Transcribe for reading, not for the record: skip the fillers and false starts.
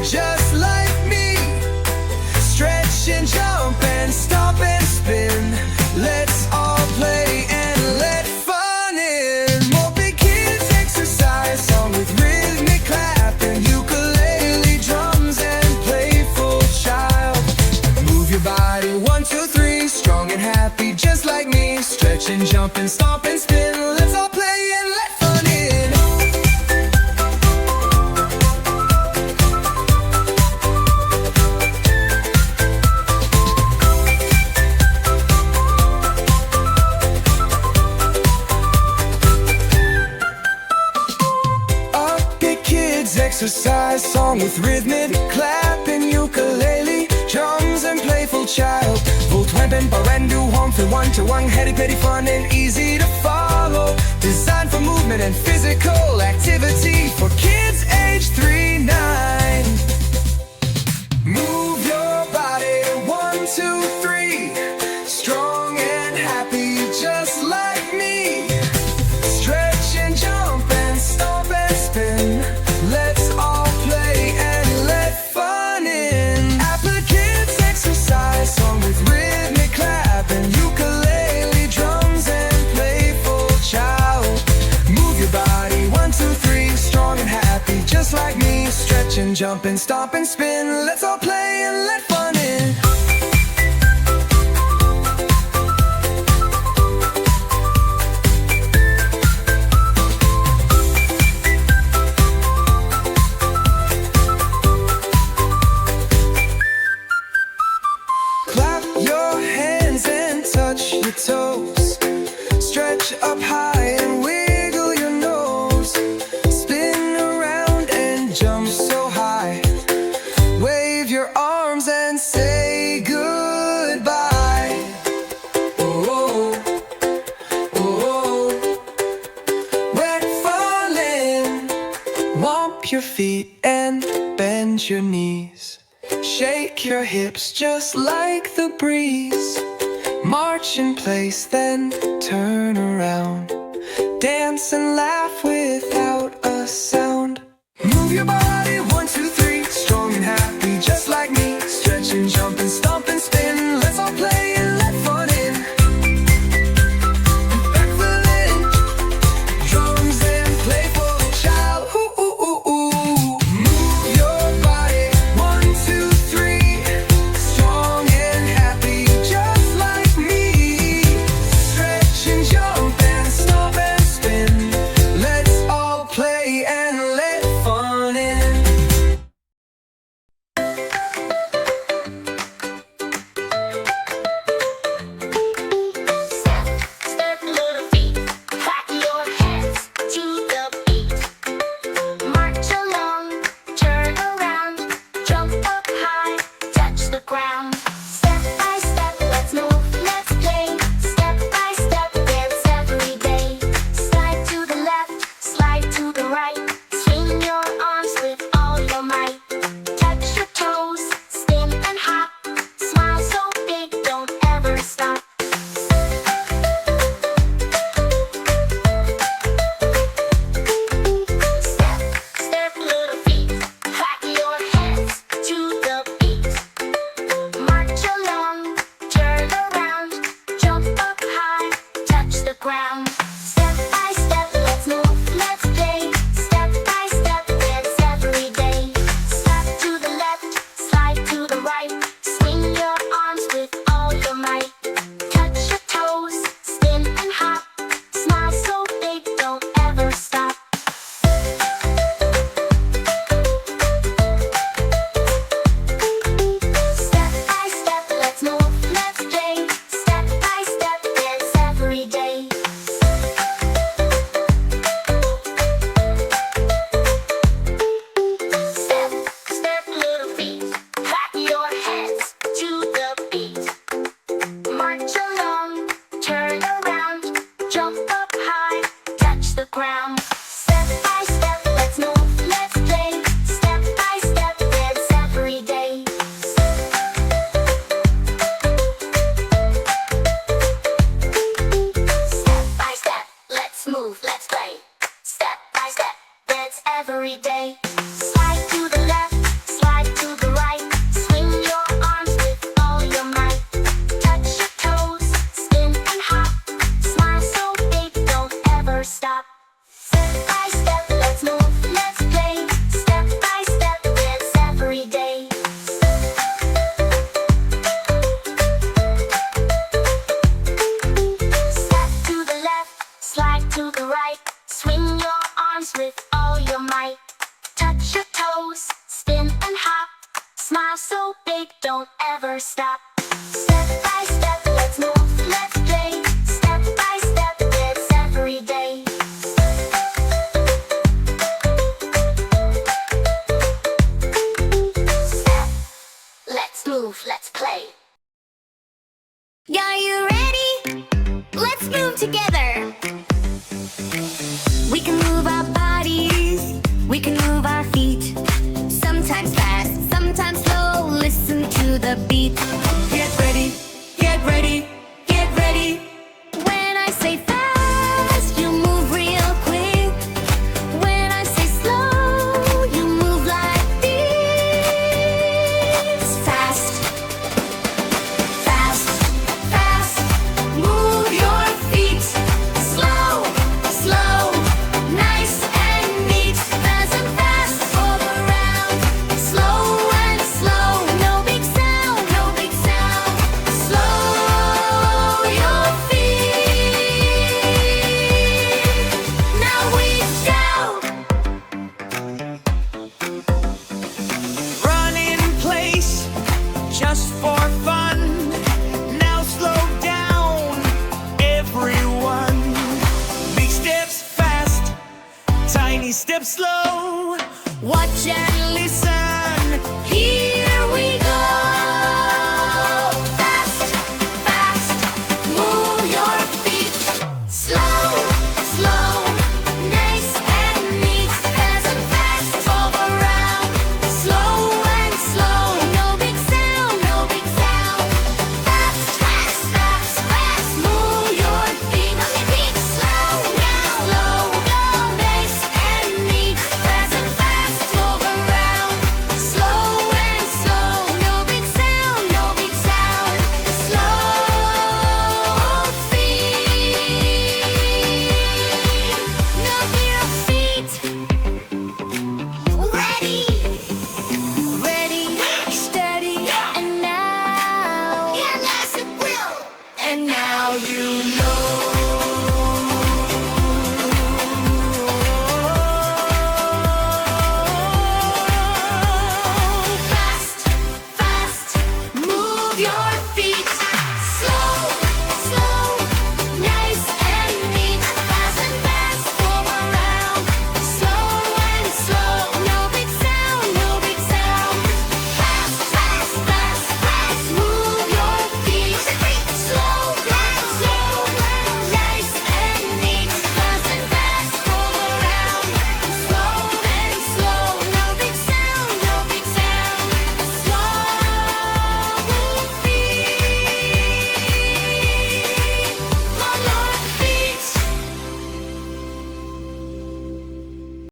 just like me. Stretch and jump and stop and spin. Let's all play and let fun in. More big kids exercise song with rhythmic clap and ukulele drums and playful child. Move your body 1, 2, 3, strong and happy just like me. Stretch and jump and stomp and spin. Let's all play and let fun in. Upbeat kids exercise song with rhythmic clap and ukulele drums and playful child. Volt weapon barendu home for 1-to-1 heady petty fun and easy to follow. Designed for movement and physical activity for kids age 3-9. Move your body 1, 2, 3, strong and happy just like me. Stretch and jump and stomp and spin. Let's all play and let fun in. Apple kids exercise song with rhythmic clap and ukulele drums and playful child. Move your body 1, 2, 3, strong and happy just like me. Stretch and jump and stomp and spin. Let's all play and let fun in. Clap your hands and touch your toes. Stretch up high and wiggle your nose. Spin around and jump so high. Wave your arms and say goodbye. Oh, oh, oh. We're falling. Womp your feet and bend your knees. Shake your hips just like the breeze. March in place, then turn around. Dance and laugh without a sound. Move your body 1, 2, 3, strong and happy just like me. Stretch and jump and stomp and spin. Let's all play and let fun in. Backfill in, drums and playful child. Ooh, ooh, ooh, ooh. Move your body 1, 2, 3, strong and happy just like me. Stretch and jump and stomp and spin. Let's all play and let fun in. so big, don't ever stop. Step by step, let's move, let's play. Step by step, it's every day. Step, let's move, let's play. Are you ready? Let's move together. We can move our bodies, we can move our feet. Sometimes fast, sometimes slow, listen to the beat. Get ready,